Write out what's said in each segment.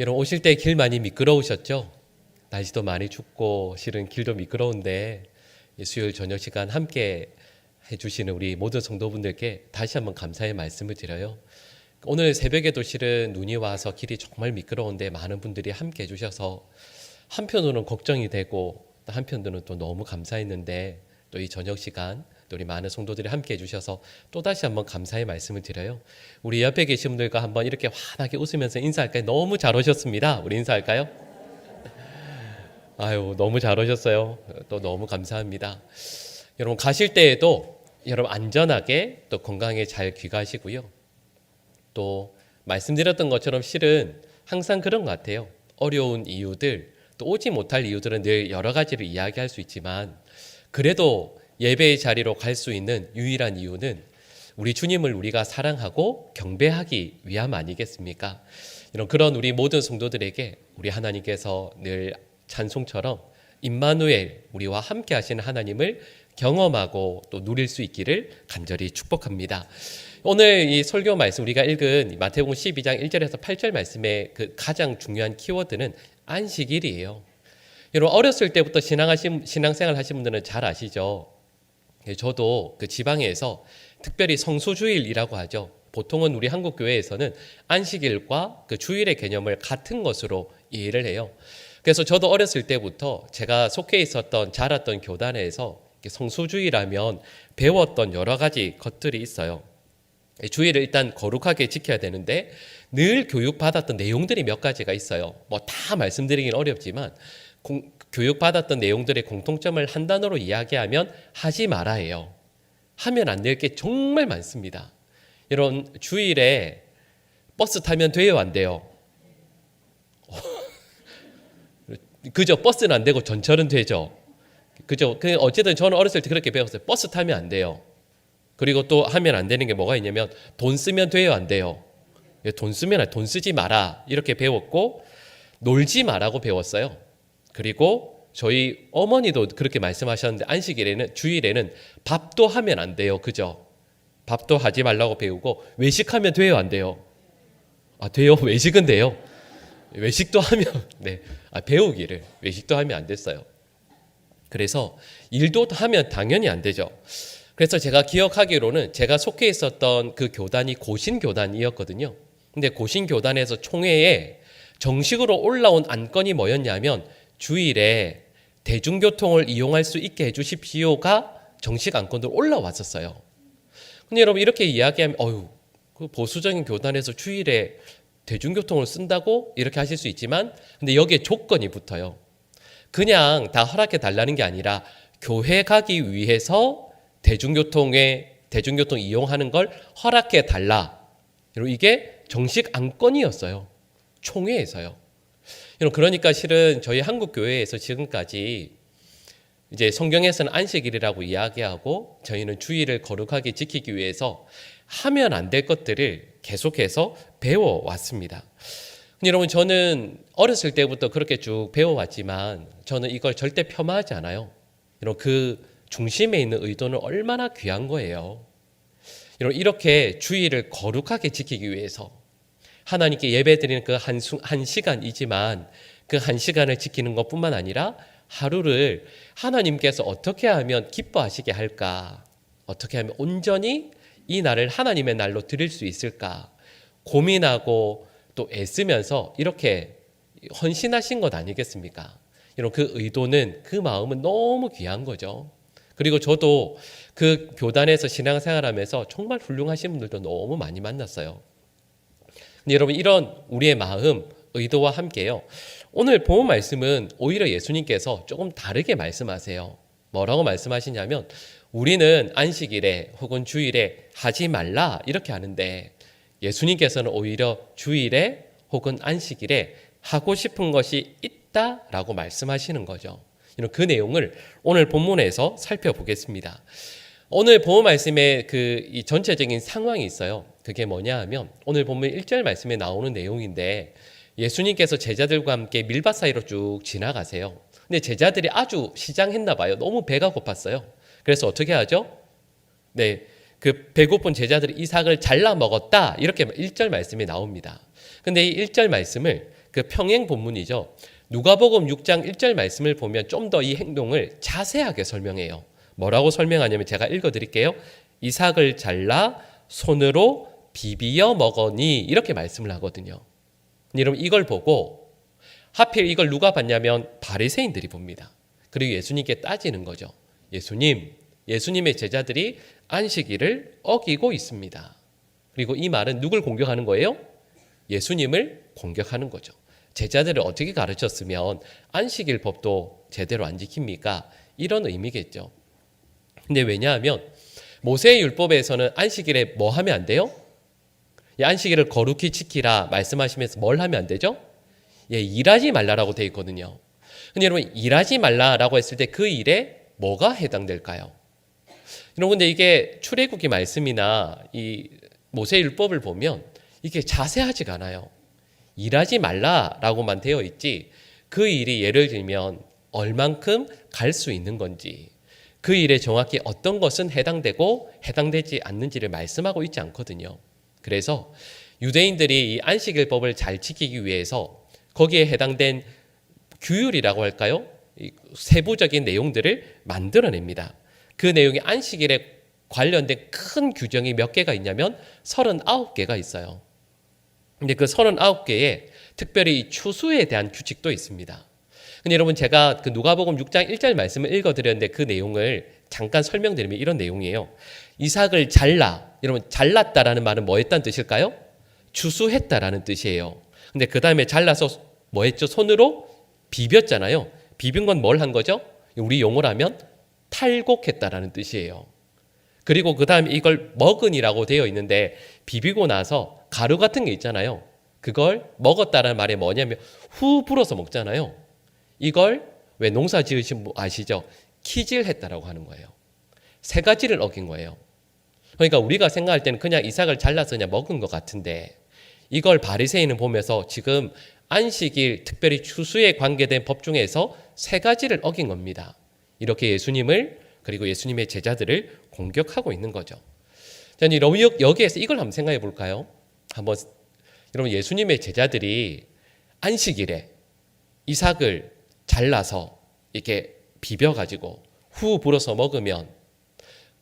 여러분 오실 때 길 많이 미끄러우셨죠? 날씨도 많이 춥고 실은 길도 미끄러운데 수요일 저녁 시간 함께 해주시는 우리 모든 성도분들께 다시 한번 감사의 말씀을 드려요. 오늘 새벽에도 실은 눈이 와서 길이 정말 미끄러운데 많은 분들이 함께 해주셔서 한편으로는 걱정이 되고 한편으로는 또 너무 감사했는데 또 이 저녁 시간 또 우리 많은 성도들이 함께 해주셔서 또 다시 한번 감사의 말씀을 드려요. 우리 옆에 계신 분들과 한번 이렇게 환하게 웃으면서 인사할까요? 너무 잘 오셨습니다. 우리 인사할까요? 아유, 너무 잘 오셨어요. 또 너무 감사합니다. 여러분 가실 때에도 여러분 안전하게 또 건강하게 잘 귀가하시고요. 또 말씀드렸던 것처럼 실은 항상 그런 것 같아요. 어려운 이유들 또 오지 못할 이유들은 늘 여러 가지를 이야기할 수 있지만 그래도 예배의 자리로 갈 수 있는 유일한 이유는 우리 주님을 우리가 사랑하고 경배하기 위함 아니겠습니까? 이런 그런 우리 모든 성도들에게 우리 하나님께서 늘 찬송처럼 임마누엘 우리와 함께 하시는 하나님을 경험하고 또 누릴 수 있기를 간절히 축복합니다. 오늘 이 설교 말씀 우리가 읽은 마태복음 12장 1절에서 8절 말씀의 그 가장 중요한 키워드는 안식일이에요. 여러분 어렸을 때부터 신앙생활 하신 분들은 잘 아시죠? 저도 그 지방에서 특별히 성수주일이라고 하죠. 보통은 우리 한국 교회에서는 안식일과 그 주일의 개념을 같은 것으로 이해를 해요. 그래서 저도 어렸을 때부터 제가 속해 있었던 자랐던 교단에서 성수주일하면 배웠던 여러 가지 것들이 있어요. 주일을 일단 거룩하게 지켜야 되는데 늘 교육받았던 내용들이 몇 가지가 있어요. 뭐 다 말씀드리긴 어렵지만 교육받았던 내용들의 공통점을 한 단어로 이야기하면 하지 말아예요. 하면 안 될 게 정말 많습니다. 이런 주일에 버스 타면 돼요, 안 돼요? 그죠? 버스는 안 되고 전철은 되죠. 그죠? 어쨌든 저는 어렸을 때 그렇게 배웠어요. 버스 타면 안 돼요. 그리고 또 하면 안 되는 게 뭐가 있냐면 돈 쓰면 돼요, 안 돼요? 돈 쓰면 돈 쓰지 마라 이렇게 배웠고 놀지 마라고 배웠어요. 그리고 저희 어머니도 그렇게 말씀하셨는데 안식일에는 주일에는 밥도 하면 안 돼요. 그죠? 밥도 하지 말라고 배우고 외식하면 돼요, 안 돼요? 아, 돼요. 외식은 돼요. 외식도 하면 네. 배우기를 외식도 하면 안 됐어요. 그래서 일도 하면 당연히 안 되죠. 그래서 제가 기억하기로는 제가 속해 있었던 그 교단이 고신교단이었거든요. 근데 고신교단에서 총회에 정식으로 올라온 안건이 뭐였냐면 주일에 대중교통을 이용할 수 있게 해주십시오가 정식 안건으로 올라왔었어요. 근데 여러분 이렇게 이야기하면 그 보수적인 교단에서 주일에 대중교통을 쓴다고 이렇게 하실 수 있지만 근데 여기에 조건이 붙어요. 그냥 다 허락해 달라는 게 아니라 교회 가기 위해서 대중교통 이용하는 걸 허락해 달라. 이게 정식 안건이었어요. 총회에서요. 그러니까 실은 저희 한국 교회에서 지금까지 이제 성경에서는 안식일이라고 이야기하고 저희는 주일을 거룩하게 지키기 위해서 하면 안 될 것들을 계속해서 배워왔습니다. 여러분 저는 어렸을 때부터 그렇게 쭉 배워왔지만 저는 이걸 절대 폄하하지 않아요. 그 중심에 있는 의도는 얼마나 귀한 거예요. 이렇게 주일을 거룩하게 지키기 위해서 하나님께 예배드리는 그 한 시간이지만 그 한 시간을 지키는 것뿐만 아니라 하루를 하나님께서 어떻게 하면 기뻐하시게 할까? 어떻게 하면 온전히 이 날을 하나님의 날로 드릴 수 있을까? 고민하고 또 애쓰면서 이렇게 헌신하신 것 아니겠습니까? 그 의도는 그 마음은 너무 귀한 거죠. 그리고 저도 그 교단에서 신앙생활하면서 정말 훌륭하신 분들도 너무 많이 만났어요. 근데 여러분 이런 우리의 마음, 의도와 함께요. 오늘 본 말씀은 오히려 예수님께서 조금 다르게 말씀하세요. 뭐라고 말씀하시냐면 우리는 안식일에 혹은 주일에 하지 말라 이렇게 하는데 예수님께서는 오히려 주일에 혹은 안식일에 하고 싶은 것이 있다라고 말씀하시는 거죠. 그 내용을 오늘 본문에서 살펴보겠습니다. 오늘 본 말씀에 이 전체적인 상황이 있어요. 그게 뭐냐 하면 오늘 본문 1절 말씀에 나오는 내용인데 예수님께서 제자들과 함께 밀밭 사이로 쭉 지나가세요. 근데 제자들이 아주 시장했나 봐요. 너무 배가 고팠어요. 그래서 어떻게 하죠? 네, 그 배고픈 제자들이 이삭을 잘라 먹었다 이렇게 1절 말씀이 나옵니다. 근데 이 1절 말씀을 그 평행 본문이죠. 누가복음 6장 1절 말씀을 보면 좀 더 이 행동을 자세하게 설명해요. 뭐라고 설명하냐면 제가 읽어드릴게요. 이삭을 잘라 손으로 비비어 먹으니 이렇게 말씀을 하거든요. 여러분 이걸 보고 하필 이걸 누가 봤냐면 바리새인들이 봅니다. 그리고 예수님께 따지는 거죠. 예수님의 제자들이 안식일을 어기고 있습니다. 그리고 이 말은 누굴 공격하는 거예요? 예수님을 공격하는 거죠. 제자들을 어떻게 가르쳤으면 안식일 법도 제대로 안 지킵니까? 이런 의미겠죠. 근데 왜냐하면 모세의 율법에서는 안식일에 뭐 하면 안 돼요? 안식일을 거룩히 지키라 말씀하시면서 뭘 하면 안 되죠? 일하지 말라라고 되어 있거든요. 근데 여러분 일하지 말라라고 했을 때 그 일에 뭐가 해당될까요? 여러분 근데 이게 출애굽기 말씀이나 이 모세 율법을 보면 이게 자세하지가 않아요. 일하지 말라라고만 되어 있지 그 일이 예를 들면 얼만큼 갈 수 있는 건지 그 일에 정확히 어떤 것은 해당되고 해당되지 않는지를 말씀하고 있지 않거든요. 그래서 유대인들이 이 안식일법을 잘 지키기 위해서 거기에 해당된 규율이라고 할까요? 세부적인 내용들을 만들어냅니다. 그 내용이 안식일에 관련된 큰 규정이 몇 개가 있냐면 39개가 있어요. 근데 그 39개에 특별히 이 추수에 대한 규칙도 있습니다. 근데 여러분 제가 그 누가복음 6장 1절 말씀을 읽어드렸는데 그 내용을 잠깐 설명드리면 이런 내용이에요. 이삭을 잘라. 여러분 잘랐다라는 말은 뭐 했다는 뜻일까요? 추수했다라는 뜻이에요. 근데 그 다음에 잘라서 뭐 했죠? 손으로 비볐잖아요. 비빈 건 뭘 한 거죠? 우리 용어로 하면 탈곡했다라는 뜻이에요. 그리고 그 다음에 이걸 먹은이라고 되어 있는데 비비고 나서 가루 같은 게 있잖아요. 그걸 먹었다라는 말이 뭐냐면 후 불어서 먹잖아요. 이걸 왜 농사 지으신 분 아시죠? 키질했다라고 하는 거예요. 세 가지를 어긴 거예요. 그러니까 우리가 생각할 때는 그냥 이삭을 잘라서 그냥 먹은 것 같은데 이걸 바리새인은 보면서 지금 안식일 특별히 추수에 관계된 법 중에서 세 가지를 어긴 겁니다. 이렇게 예수님을 그리고 예수님의 제자들을 공격하고 있는 거죠. 자, 여기에서 이걸 한번 생각해 볼까요? 한번 여러분 예수님의 제자들이 안식일에 이삭을 잘라서 이렇게 비벼가지고 후 불어서 먹으면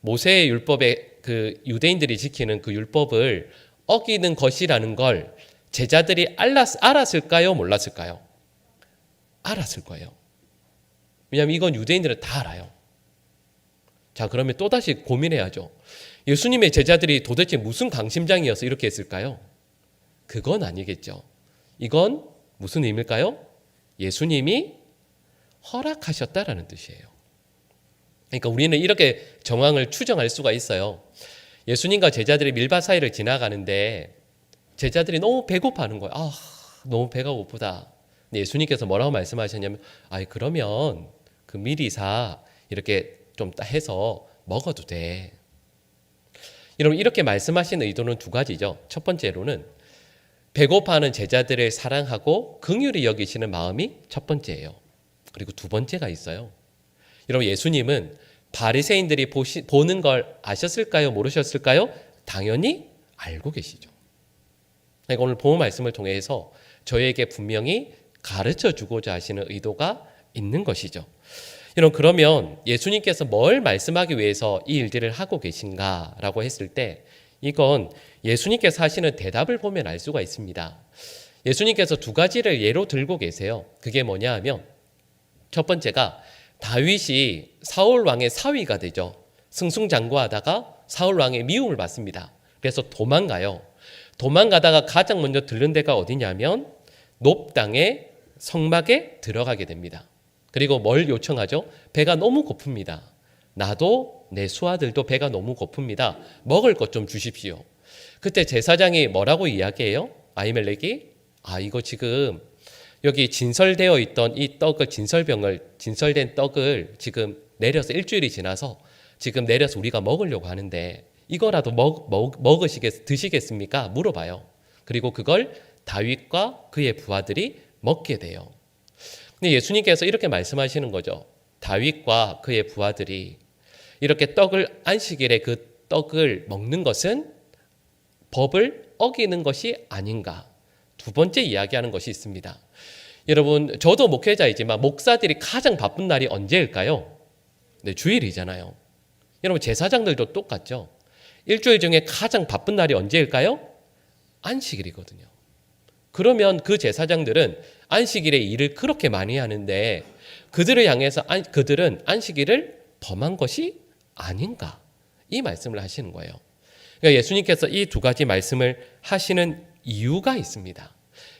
모세의 율법에 그 유대인들이 지키는 그 율법을 어기는 것이라는 걸 제자들이 알았을까요? 몰랐을까요? 알았을 거예요. 왜냐하면 이건 유대인들은 다 알아요. 자, 그러면 또다시 고민해야죠. 예수님의 제자들이 도대체 무슨 강심장이어서 이렇게 했을까요? 그건 아니겠죠. 이건 무슨 의미일까요? 예수님이 허락하셨다라는 뜻이에요. 그러니까 우리는 이렇게 정황을 추정할 수가 있어요. 예수님과 제자들이 밀밭 사이를 지나가는데 제자들이 너무 배고파하는 거예요. 너무 배가 고프다. 예수님께서 뭐라고 말씀하셨냐면 그러면 그 미리사 이렇게 좀 해서 먹어도 돼. 여러분 이렇게 말씀하시는 의도는 두 가지죠. 첫 번째로는 배고파하는 제자들을 사랑하고 긍휼히 여기시는 마음이 첫 번째예요. 그리고 두 번째가 있어요. 여러분 예수님은 바리새인들이 보는 걸 아셨을까요? 모르셨을까요? 당연히 알고 계시죠. 그러니까 오늘 본문 말씀을 통해서 저희에게 분명히 가르쳐 주고자 하시는 의도가 있는 것이죠. 여러분 그러면 예수님께서 뭘 말씀하기 위해서 이 일들을 하고 계신가라고 했을 때 이건 예수님께서 하시는 대답을 보면 알 수가 있습니다. 예수님께서 두 가지를 예로 들고 계세요. 그게 뭐냐 하면 첫 번째가 다윗이 사울 왕의 사위가 되죠. 승승장구하다가 사울 왕의 미움을 받습니다. 그래서 도망가요. 도망가다가 가장 먼저 들른 데가 어디냐면 놉 땅의 성막에 들어가게 됩니다. 그리고 뭘 요청하죠? 배가 너무 고픕니다. 나도 내 수하들도 배가 너무 고픕니다. 먹을 것 좀 주십시오. 그때 제사장이 뭐라고 이야기해요? 아히멜렉이 이거 지금 여기 진설되어 있던 이 떡을 진설된 떡을 지금 내려서 일주일이 지나서 지금 내려서 우리가 먹으려고 하는데 이거라도 드시겠습니까? 물어봐요. 그리고 그걸 다윗과 그의 부하들이 먹게 돼요. 근데 예수님께서 이렇게 말씀하시는 거죠. 다윗과 그의 부하들이 이렇게 안식일에 그 떡을 먹는 것은 법을 어기는 것이 아닌가. 두 번째 이야기하는 것이 있습니다. 여러분, 저도 목회자이지만 목사들이 가장 바쁜 날이 언제일까요? 네, 주일이잖아요. 여러분, 제사장들도 똑같죠. 일주일 중에 가장 바쁜 날이 언제일까요? 안식일이거든요. 그러면 그 제사장들은 안식일에 일을 그렇게 많이 하는데 그들을 향해서 그들은 안식일을 범한 것이 아닌가? 이 말씀을 하시는 거예요. 그러니까 예수님께서 이 두 가지 말씀을 하시는 이유가 있습니다.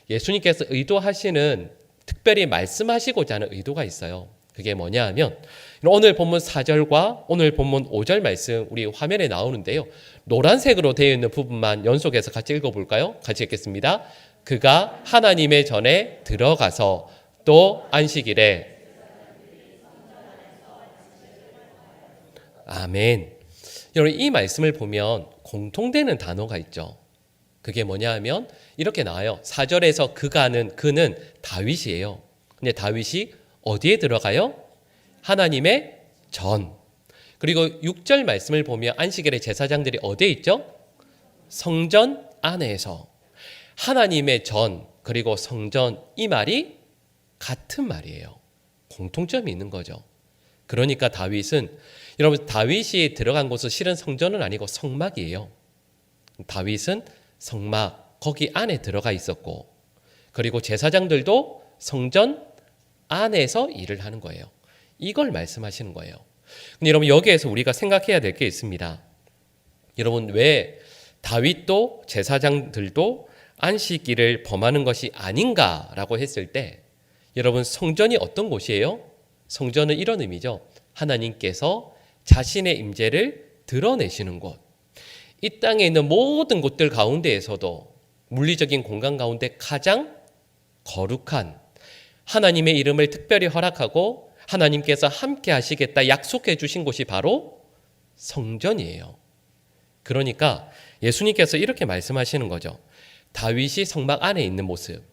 예수님께서 의도하시는, 특별히 말씀하시고자 하는 의도가 있어요. 그게 뭐냐 하면 오늘 본문 4절과 오늘 본문 5절 말씀 우리 화면에 나오는데요. 노란색으로 되어 있는 부분만 연속해서 같이 읽어볼까요? 같이 읽겠습니다. 그가 하나님의 전에 들어가서 또 안식일에 아멘. 여러분, 이 말씀을 보면 공통되는 단어가 있죠. 그게 뭐냐 하면 이렇게 나와요. 4절에서 그는 다윗이에요. 근데 다윗이 어디에 들어가요? 하나님의 전. 그리고 6절 말씀을 보면 안식일의 제사장들이 어디에 있죠? 성전 안에서. 하나님의 전 그리고 성전, 이 말이 같은 말이에요. 공통점이 있는 거죠. 그러니까 다윗은, 여러분, 다윗이 들어간 곳은 실은 성전은 아니고 성막이에요. 다윗은 성막, 거기 안에 들어가 있었고, 그리고 제사장들도 성전 안에서 일을 하는 거예요. 이걸 말씀하시는 거예요. 근데 여러분, 여기에서 우리가 생각해야 될 게 있습니다. 여러분, 왜 다윗도 제사장들도 안식일을 범하는 것이 아닌가라고 했을 때, 여러분, 성전이 어떤 곳이에요? 성전은 이런 의미죠. 하나님께서 자신의 임재를 드러내시는 곳. 이 땅에 있는 모든 곳들 가운데에서도 물리적인 공간 가운데 가장 거룩한, 하나님의 이름을 특별히 허락하고 하나님께서 함께 하시겠다 약속해 주신 곳이 바로 성전이에요. 그러니까 예수님께서 이렇게 말씀하시는 거죠. 다윗이 성막 안에 있는 모습,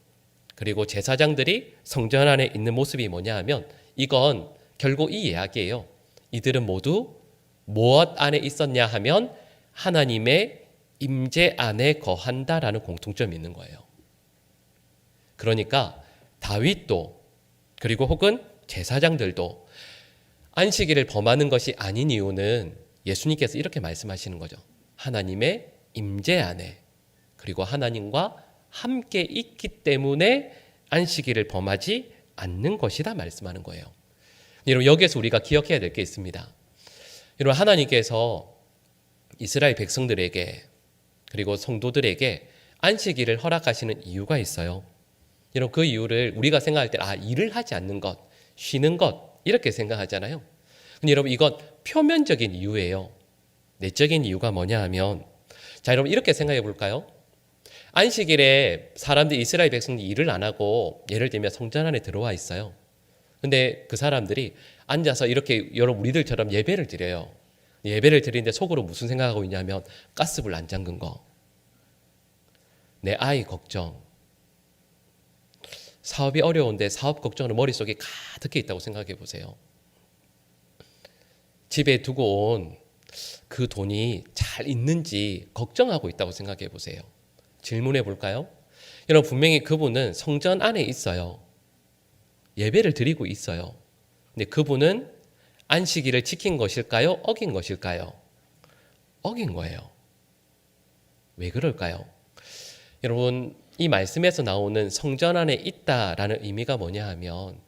그리고 제사장들이 성전 안에 있는 모습이 뭐냐 하면 이건 결국 이 이야기예요. 이들은 모두 무엇 안에 있었냐 하면 하나님의 임재 안에 거한다라는 공통점이 있는 거예요. 그러니까 다윗도, 그리고 혹은 제사장들도 안식일을 범하는 것이 아닌 이유는 예수님께서 이렇게 말씀하시는 거죠. 하나님의 임재 안에, 그리고 하나님과 함께 있기 때문에 안식일을 범하지 않는 것이다 말씀하는 거예요. 여러분, 여기에서 우리가 기억해야 될 게 있습니다. 여러분, 하나님께서 이스라엘 백성들에게 그리고 성도들에게 안식일을 허락하시는 이유가 있어요. 여러분, 그 이유를 우리가 생각할 때 일을 하지 않는 것, 쉬는 것, 이렇게 생각하잖아요. 근데 여러분, 이건 표면적인 이유예요. 내적인 이유가 뭐냐 하면, 자, 여러분, 이렇게 생각해 볼까요? 안식일에 사람들이, 이스라엘 백성들이 일을 안 하고 예를 들면 성전 안에 들어와 있어요. 근데 그 사람들이 앉아서 이렇게 여러분 우리들처럼 예배를 드려요. 예배를 드리는데 속으로 무슨 생각하고 있냐면 가스불 안 잠근 거, 내 아이 걱정, 사업이 어려운데 사업 걱정으로 머릿속에 가득해 있다고 생각해 보세요. 집에 두고 온 그 돈이 잘 있는지 걱정하고 있다고 생각해 보세요. 질문해 볼까요? 여러분, 분명히 그분은 성전 안에 있어요. 예배를 드리고 있어요. 근데 그분은 안식일을 지킨 것일까요? 어긴 것일까요? 어긴 거예요. 왜 그럴까요? 여러분, 이 말씀에서 나오는 성전 안에 있다라는 의미가 뭐냐 하면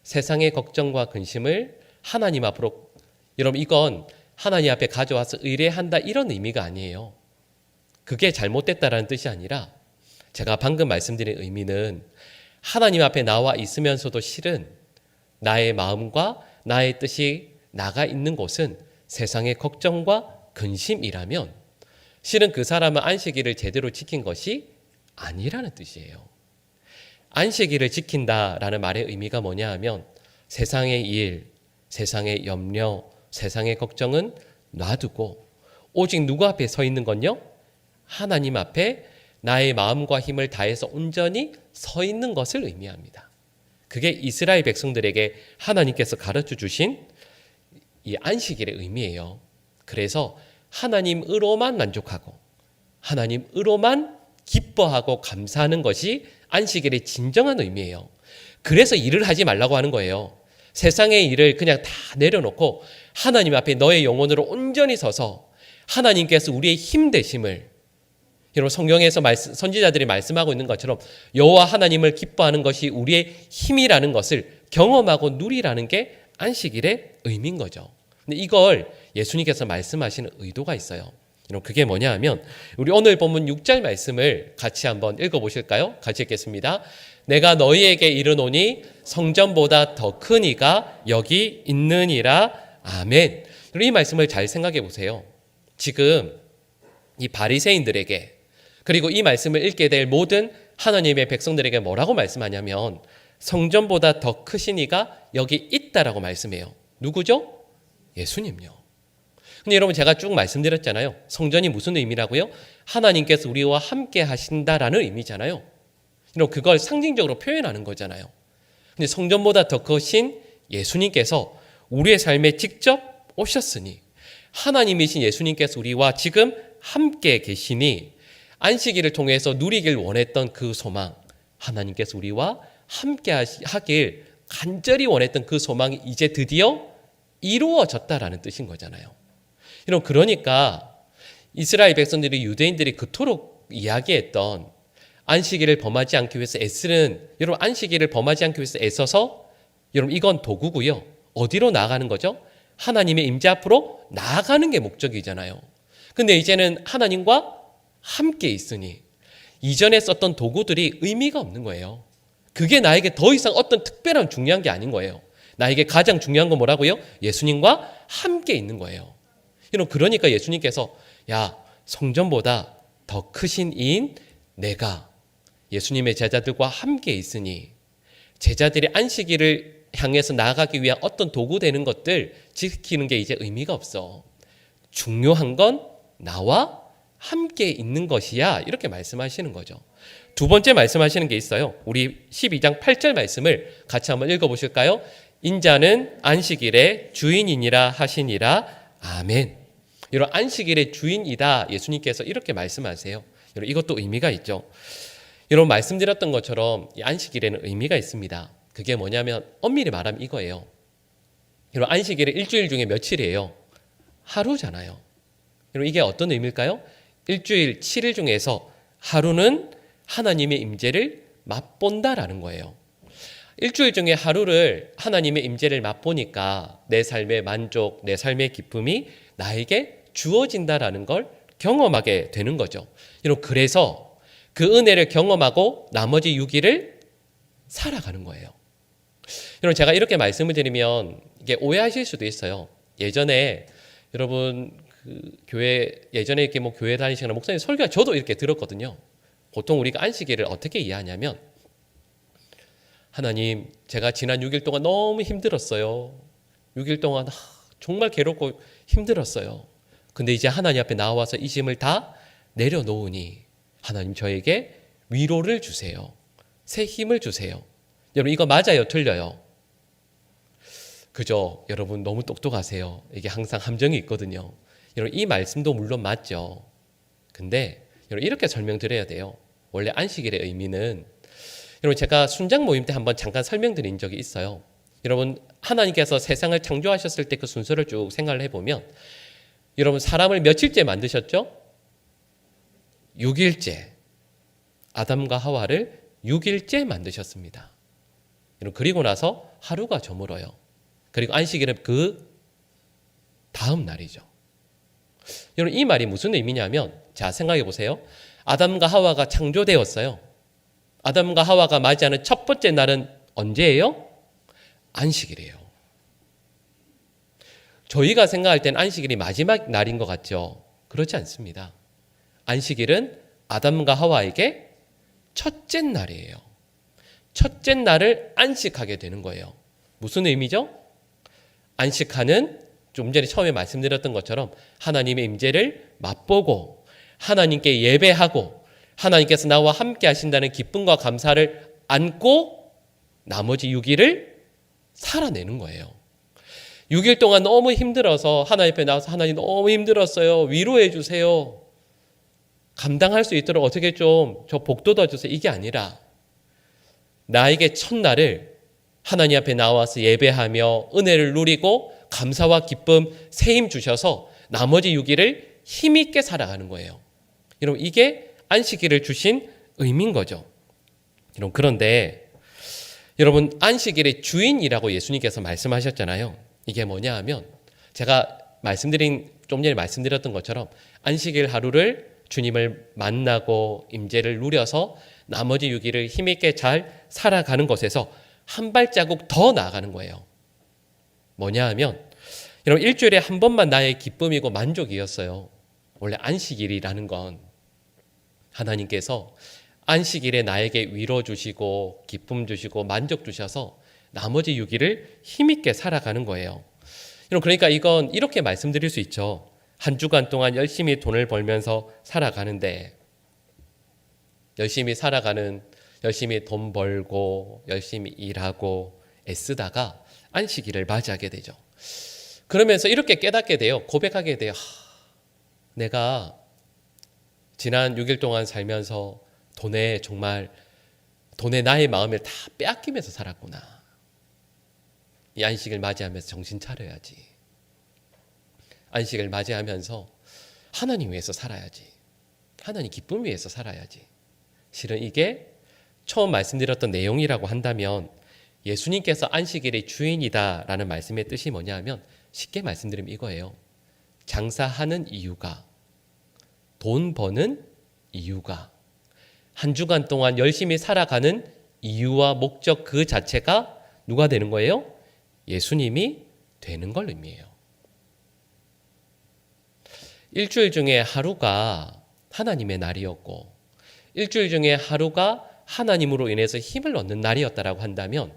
세상의 걱정과 근심을 하나님 앞으로, 여러분, 이건 하나님 앞에 가져와서 의뢰한다 이런 의미가 아니에요. 그게 잘못됐다라는 뜻이 아니라 제가 방금 말씀드린 의미는 하나님 앞에 나와 있으면서도 실은 나의 마음과 나의 뜻이 나가 있는 곳은 세상의 걱정과 근심이라면 실은 그 사람은 안식일을 제대로 지킨 것이 아니라는 뜻이에요. 안식일을 지킨다라는 말의 의미가 뭐냐 하면 세상의 일, 세상의 염려, 세상의 걱정은 놔두고 오직 누구 앞에 서 있는 건요? 하나님 앞에 나의 마음과 힘을 다해서 온전히 서 있는 것을 의미합니다. 그게 이스라엘 백성들에게 하나님께서 가르쳐 주신 이 안식일의 의미예요. 그래서 하나님으로만 만족하고 하나님으로만 기뻐하고 감사하는 것이 안식일의 진정한 의미예요. 그래서 일을 하지 말라고 하는 거예요. 세상의 일을 그냥 다 내려놓고 하나님 앞에 너의 영혼으로 온전히 서서 하나님께서 우리의 힘 되심을, 여러분 성경에서 선지자들이 말씀하고 있는 것처럼 여호와 하나님을 기뻐하는 것이 우리의 힘이라는 것을 경험하고 누리라는 게 안식일의 의미인 거죠. 근데 이걸 예수님께서 말씀하시는 의도가 있어요. 여러분 그게 뭐냐 하면 우리 오늘 본문 6절 말씀을 같이 한번 읽어보실까요? 같이 읽겠습니다. 내가 너희에게 이르노니 성전보다 더 큰 이가 여기 있느니라. 아멘. 이 말씀을 잘 생각해 보세요. 지금 이 바리새인들에게 그리고 이 말씀을 읽게 될 모든 하나님의 백성들에게 뭐라고 말씀하냐면 성전보다 더 크신 이가 여기 있다라고 말씀해요. 누구죠? 예수님요. 근데 여러분 제가 쭉 말씀드렸잖아요. 성전이 무슨 의미라고요? 하나님께서 우리와 함께 하신다라는 의미잖아요. 여러분 그걸 상징적으로 표현하는 거잖아요. 근데 성전보다 더 크신 예수님께서 우리의 삶에 직접 오셨으니 하나님이신 예수님께서 우리와 지금 함께 계시니 안식일을 통해서 누리길 원했던 그 소망, 하나님께서 우리와 함께 하길 간절히 원했던 그 소망이 이제 드디어 이루어졌다라는 뜻인 거잖아요. 여러분 그러니까 이스라엘 백성들이 유대인들이 그토록 이야기했던 안식일을 범하지 않기 위해서 애쓰는, 여러분 안식일을 범하지 않기 위해서 애써서 여러분 이건 도구고요. 어디로 나아가는 거죠? 하나님의 임재 앞으로 나아가는 게 목적이잖아요. 근데 이제는 하나님과 함께 있으니 이전에 썼던 도구들이 의미가 없는 거예요. 그게 나에게 더 이상 어떤 특별한 중요한 게 아닌 거예요. 나에게 가장 중요한 건 뭐라고요? 예수님과 함께 있는 거예요. 여러분 그러니까 예수님께서 야 성전보다 더 크신 이인 내가 예수님의 제자들과 함께 있으니 제자들이 안식일을 향해서 나아가기 위한 어떤 도구 되는 것들 지키는 게 이제 의미가 없어. 중요한 건 나와 함께 있는 것이야. 이렇게 말씀하시는 거죠. 두 번째 말씀하시는 게 있어요. 우리 12장 8절 말씀을 같이 한번 읽어보실까요? 인자는 안식일의 주인이니라 하시니라. 아멘. 여러분 안식일의 주인이다 예수님께서 이렇게 말씀하세요. 여러분 이것도 의미가 있죠. 여러분 말씀드렸던 것처럼 이 안식일에는 의미가 있습니다. 그게 뭐냐면 엄밀히 말하면 이거예요. 여러분 안식일은 일주일 중에 며칠이에요? 하루잖아요. 여러분 이게 어떤 의미일까요? 일주일 7일 중에서 하루는 하나님의 임재를 맛본다라는 거예요. 일주일 중에 하루를 하나님의 임재를 맛보니까 내 삶의 만족, 내 삶의 기쁨이 나에게 주어진다라는 걸 경험하게 되는 거죠. 여러분 그래서 그 은혜를 경험하고 나머지 6일을 살아가는 거예요. 여러분 제가 이렇게 말씀을 드리면 이게 오해하실 수도 있어요. 예전에 여러분 교회 예전에 이렇게 뭐 교회 다니시거나 목사님 설교 저도 이렇게 들었거든요. 보통 우리가 안식일을 어떻게 이해하냐면 하나님 제가 지난 6일 동안 너무 힘들었어요. 6일 동안 정말 괴롭고 힘들었어요. 근데 이제 하나님 앞에 나와서 이 짐을 다 내려놓으니 하나님 저에게 위로를 주세요. 새 힘을 주세요. 여러분 이거 맞아요? 틀려요? 그죠? 여러분 너무 똑똑하세요. 이게 항상 함정이 있거든요. 여러분 이 말씀도 물론 맞죠. 근데 여러분 이렇게 설명드려야 돼요. 원래 안식일의 의미는 여러분 제가 순장 모임 때 한번 잠깐 설명드린 적이 있어요. 여러분 하나님께서 세상을 창조하셨을 때 그 순서를 쭉 생각을 해보면 여러분 사람을 며칠째 만드셨죠? 6일째. 아담과 하와를 6일째 만드셨습니다. 여러분 그리고 나서 하루가 저물어요. 그리고 안식일은 그 다음 날이죠. 여러분 이 말이 무슨 의미냐면 자 생각해 보세요. 아담과 하와가 창조되었어요. 아담과 하와가 맞이하는 첫 번째 날은 언제예요? 안식일이에요. 저희가 생각할 땐 안식일이 마지막 날인 것 같죠? 그렇지 않습니다. 안식일은 아담과 하와에게 첫째 날이에요. 첫째 날을 안식하게 되는 거예요. 무슨 의미죠? 안식하는 좀 전에 처음에 말씀드렸던 것처럼 하나님의 임재를 맛보고 하나님께 예배하고 하나님께서 나와 함께 하신다는 기쁨과 감사를 안고 나머지 6일을 살아내는 거예요. 6일 동안 너무 힘들어서 하나님 앞에 나와서 하나님 너무 힘들었어요. 위로해 주세요. 감당할 수 있도록 어떻게 좀 저 복돋아 주세요. 이게 아니라 나에게 첫날을 하나님 앞에 나와서 예배하며 은혜를 누리고 감사와 기쁨, 새 힘 주셔서 나머지 6일을 힘있게 살아가는 거예요. 여러분, 이게 안식일을 주신 의미인 거죠. 여러분, 그런데 여러분, 안식일의 주인이라고 예수님께서 말씀하셨잖아요. 이게 뭐냐 하면 제가 좀 전에 말씀드렸던 것처럼 안식일 하루를 주님을 만나고 임재를 누려서 나머지 6일을 힘있게 잘 살아가는 것에서 한 발자국 더 나아가는 거예요. 뭐냐 하면 여러분, 일주일에 한 번만 나의 기쁨이고 만족이었어요. 원래 안식일이라는 건 하나님께서 안식일에 나에게 위로 주시고 기쁨 주시고 만족 주셔서 나머지 6일을 힘있게 살아가는 거예요. 여러분, 그러니까 이건 이렇게 말씀드릴 수 있죠. 한 주간 동안 열심히 돈을 벌면서 살아가는데 열심히 돈 벌고 열심히 일하고 애쓰다가 안식일을 맞이하게 되죠. 그러면서 이렇게 깨닫게 돼요. 고백하게 돼요. 내가 지난 6일 동안 살면서 돈에 나의 마음을 다 빼앗기면서 살았구나. 이 안식을 맞이하면서 정신 차려야지. 안식을 맞이하면서 하나님 위해서 살아야지. 하나님 기쁨 위해서 살아야지. 실은 이게 처음 말씀드렸던 내용이라고 한다면 예수님께서 안식일의 주인이다라는 말씀의 뜻이 뭐냐 하면 쉽게 말씀드리면 이거예요. 장사하는 이유가, 돈 버는 이유가, 한 주간 동안 열심히 살아가는 이유와 목적 그 자체가 누가 되는 거예요? 예수님이 되는 걸 의미해요. 일주일 중에 하루가 하나님의 날이었고 일주일 중에 하루가 하나님으로 인해서 힘을 얻는 날이었다라고 한다면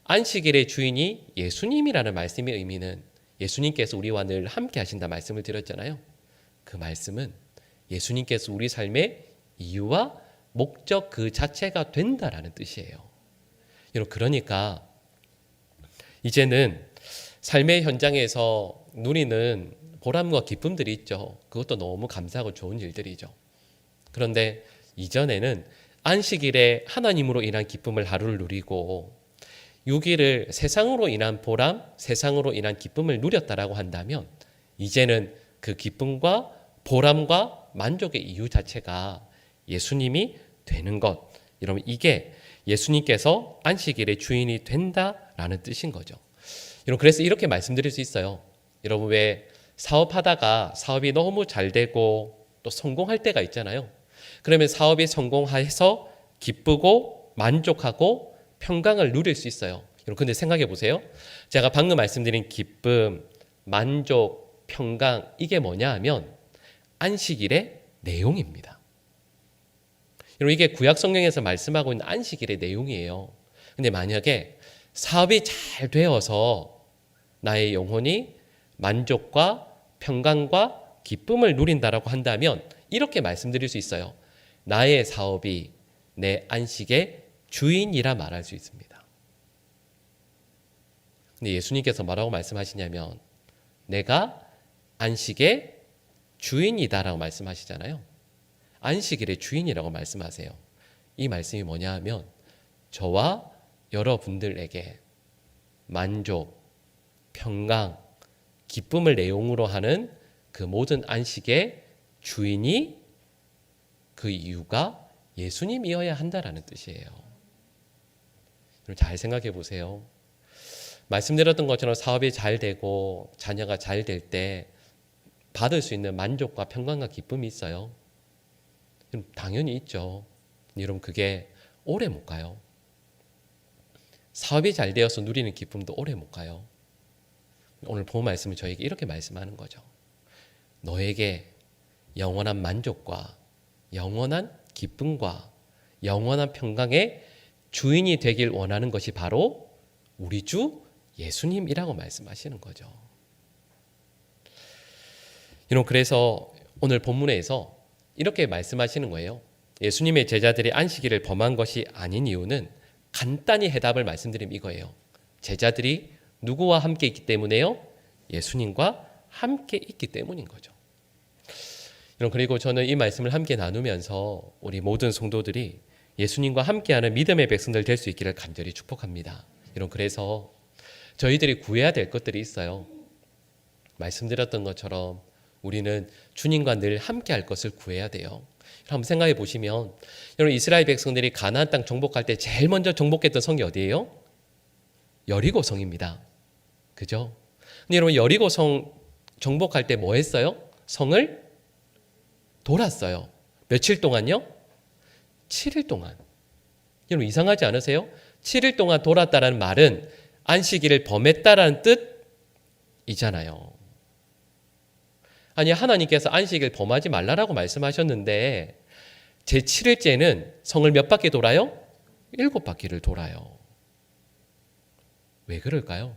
안식일의 주인이 예수님이라는 말씀의 의미는 예수님께서 우리와 늘 함께 하신다 말씀을 드렸잖아요. 그 말씀은 예수님께서 우리 삶의 이유와 목적 그 자체가 된다라는 뜻이에요. 여러분, 그러니까 이제는 삶의 현장에서 누리는 보람과 기쁨들이 있죠. 그것도 너무 감사하고 좋은 일들이죠. 그런데 이전에는 안식일에 하나님으로 인한 기쁨을 하루를 누리고 6일을 세상으로 인한 보람, 세상으로 인한 기쁨을 누렸다라고 한다면 이제는 그 기쁨과 보람과 만족의 이유 자체가 예수님이 되는 것. 여러분, 이게 예수님께서 안식일의 주인이 된다라는 뜻인 거죠. 여러분, 그래서 이렇게 말씀드릴 수 있어요. 여러분, 왜 사업하다가 사업이 너무 잘 되고 또 성공할 때가 있잖아요. 그러면 사업이 성공해서 기쁘고 만족하고 평강을 누릴 수 있어요. 여러분, 근데 생각해 보세요. 제가 방금 말씀드린 기쁨, 만족, 평강, 이게 뭐냐 하면 안식일의 내용입니다. 여러분, 이게 구약 성경에서 말씀하고 있는 안식일의 내용이에요. 근데 만약에 사업이 잘 되어서 나의 영혼이 만족과 평강과 기쁨을 누린다라고 한다면 이렇게 말씀드릴 수 있어요. 나의 사업이 내 안식의 주인이라 말할 수 있습니다. 근데 예수님께서 뭐라고 말씀하시냐면 내가 안식의 주인이다라고 말씀하시잖아요. 안식일의 주인이라고 말씀하세요. 이 말씀이 뭐냐 하면 저와 여러분들에게 만족, 평강, 기쁨을 내용으로 하는 그 모든 안식의 주인이 그 이유가 예수님이어야 한다라는 뜻이에요. 잘 생각해 보세요. 말씀드렸던 것처럼 사업이 잘 되고 자녀가 잘 될 때 받을 수 있는 만족과 평강과 기쁨이 있어요. 당연히 있죠. 여러분, 그게 오래 못 가요. 사업이 잘 되어서 누리는 기쁨도 오래 못 가요. 오늘 본 말씀은 저에게 이렇게 말씀하는 거죠. 너에게 영원한 만족과 영원한 기쁨과 영원한 평강의 주인이 되길 원하는 것이 바로 우리 주 예수님이라고 말씀하시는 거죠. 여러분, 그래서 오늘 본문에서 이렇게 말씀하시는 거예요. 예수님의 제자들이 안식일을 범한 것이 아닌 이유는 간단히 해답을 말씀드리면 이거예요. 제자들이 누구와 함께 있기 때문에요? 예수님과 함께 있기 때문인 거죠. 여러분, 그리고 저는 이 말씀을 함께 나누면서 우리 모든 성도들이 예수님과 함께하는 믿음의 백성들 될 수 있기를 간절히 축복합니다. 여러분, 그래서 저희들이 구해야 될 것들이 있어요. 말씀드렸던 것처럼 우리는 주님과 늘 함께할 것을 구해야 돼요. 한번 생각해 보시면, 여러분, 이스라엘 백성들이 가나안 땅 정복할 때 제일 먼저 정복했던 성이 어디예요? 여리고 성입니다. 그죠? 근데 여러분, 여리고 성 정복할 때 뭐 했어요? 성을 돌았어요. 며칠 동안요? 7일 동안. 여러분, 이상하지 않으세요? 7일 동안 돌았다는 말은 안식일을 범했다라는 뜻이잖아요. 아니, 하나님께서 안식일 범하지 말라라고 말씀하셨는데 제 7일째는 성을 몇 바퀴 돌아요? 7바퀴를 돌아요. 왜 그럴까요?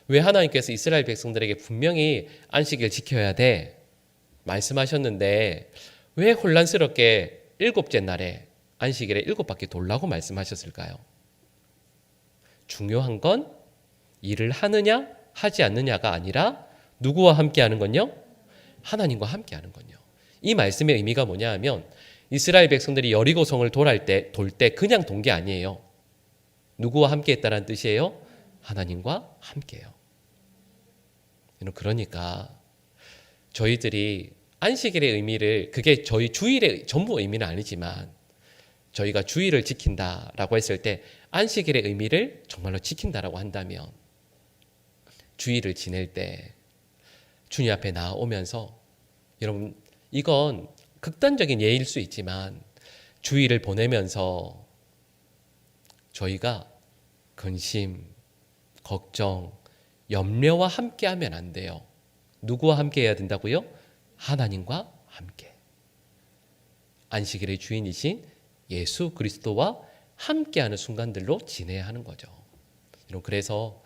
왜 하나님께서 이스라엘 백성들에게 분명히 안식일 지켜야 돼 말씀하셨는데 왜 혼란스럽게 7째 날에 안식일에 7바퀴 돌라고 말씀하셨을까요? 중요한 건 일을 하느냐 하지 않느냐가 아니라 누구와 함께 하는 건요? 하나님과 함께 하는 건요. 이 말씀의 의미가 뭐냐 하면 이스라엘 백성들이 여리고성을 돌 때 그냥 돈 게 아니에요. 누구와 함께 했다는 뜻이에요? 하나님과 함께해요. 그러니까 저희들이 안식일의 의미를, 그게 저희 주일의 전부 의미는 아니지만 저희가 주일을 지킨다라고 했을 때 안식일의 의미를 정말로 지킨다라고 한다면 주일을 지낼 때 주님 앞에 나오면서, 여러분, 이건 극단적인 예일 수 있지만 주일을 보내면서 저희가 근심, 걱정, 염려와 함께하면 안 돼요. 누구와 함께 해야 된다고요? 하나님과 함께. 안식일의 주인이신 예수 그리스도와 함께하는 순간들로 지내야 하는 거죠. 여러분, 그래서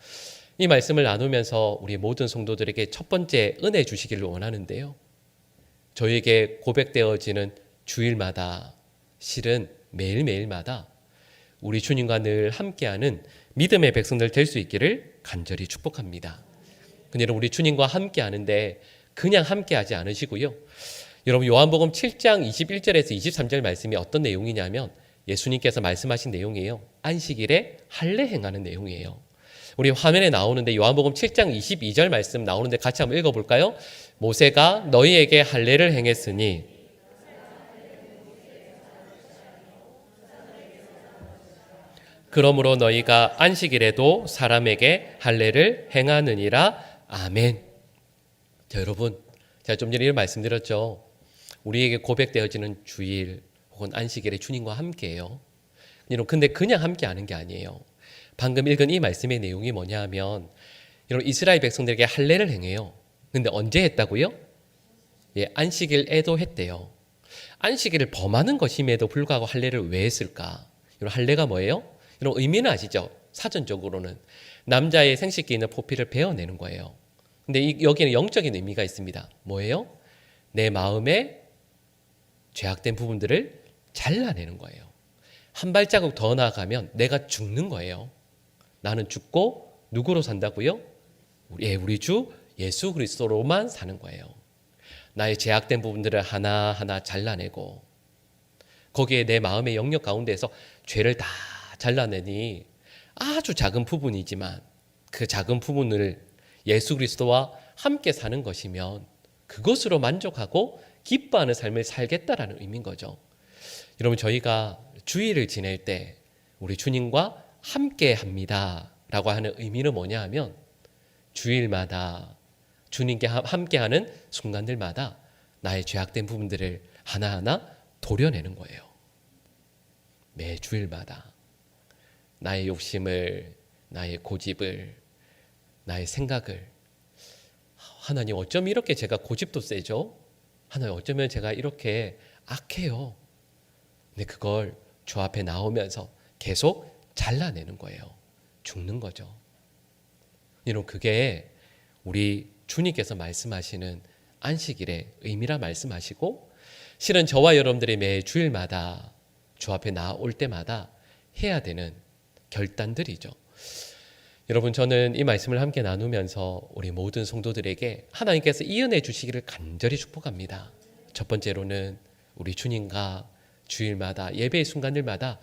이 말씀을 나누면서 우리 모든 성도들에게 첫 번째 은혜 주시기를 원하는데요. 저희에게 고백되어지는 주일마다, 실은 매일매일마다 우리 주님과 늘 함께하는 믿음의 백성들 될 수 있기를 간절히 축복합니다. 근데 우리 주님과 함께하는데 그냥 함께하지 않으시고요. 여러분, 요한복음 7장 21절에서 23절 말씀이 어떤 내용이냐면 예수님께서 말씀하신 내용이에요. 안식일에 할례 행하는 내용이에요. 우리 화면에 나오는데 요한복음 7장 22절 말씀 나오는데 같이 한번 읽어볼까요? 모세가 너희에게 할례를 행했으니 그러므로 너희가 안식일에도 사람에게 할례를 행하느니라. 아멘. 자, 여러분, 제가 좀 전에 이런 말씀드렸죠. 우리에게 고백되어지는 주일 혹은 안식일에 주님과 함께해요. 근데 그냥 함께하는 게 아니에요. 방금 읽은 이 말씀의 내용이 뭐냐 하면, 여러분, 이스라엘 백성들에게 할례를 행해요. 근데 언제 했다고요? 예, 안식일에도 했대요. 안식일을 범하는 것임에도 불구하고 할례를 왜 했을까? 여러분, 할례가 뭐예요? 여러분, 의미는 아시죠? 사전적으로는 남자의 생식기에 있는 포피를 베어내는 거예요. 근데 여기는 영적인 의미가 있습니다. 뭐예요? 내 마음에 죄악된 부분들을 잘라내는 거예요. 한 발자국 더 나아가면 내가 죽는 거예요. 나는 죽고 누구로 산다고요? 우리 주 예수 그리스도로만 사는 거예요. 나의 죄악된 부분들을 하나하나 잘라내고 거기에 내 마음의 영역 가운데에서 죄를 다 잘라내니 아주 작은 부분이지만 그 작은 부분을 예수 그리스도와 함께 사는 것이면 그것으로 만족하고 기뻐하는 삶을 살겠다라는 의미인 거죠. 여러분, 저희가 주일을 지낼 때 우리 주님과 함께 합니다 라고 하는 의미는 뭐냐 하면 주일마다 주님께 함께하는 순간들마다 나의 죄악된 부분들을 하나하나 도려내는 거예요. 매 주일마다 나의 욕심을, 나의 고집을, 나의 생각을, 하나님 어쩜 이렇게 제가 고집도 세죠? 하나님 어쩌면 제가 이렇게 악해요? 근데 그걸 주 앞에 나오면서 계속 잘라내는 거예요. 죽는 거죠. 여러분, 그게 우리 주님께서 말씀하시는 안식일의 의미라 말씀하시고, 실은 저와 여러분들이 매 주일마다 주 앞에 나올 때마다 해야 되는 결단들이죠. 여러분, 저는 이 말씀을 함께 나누면서 우리 모든 성도들에게 하나님께서 이 은혜 주시기를 간절히 축복합니다. 첫 번째로는 우리 주님과 주일마다 예배의 순간들마다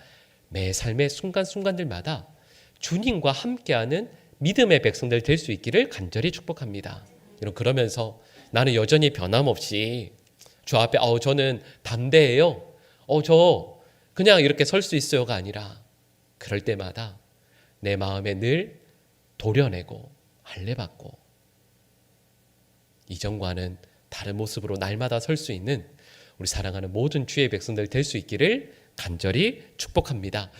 매 삶의 순간순간들마다 주님과 함께하는 믿음의 백성들 될 수 있기를 간절히 축복합니다. 여러분, 그러면서 나는 여전히 변함없이 주 앞에 저는 담대해요. 저 그냥 이렇게 설 수 있어요가 아니라 그럴 때마다 내 마음에 늘 도려내고 할례받고 이전과는 다른 모습으로 날마다 설 수 있는 우리 사랑하는 모든 주의 백성들 될 수 있기를 간절히 축복합니다.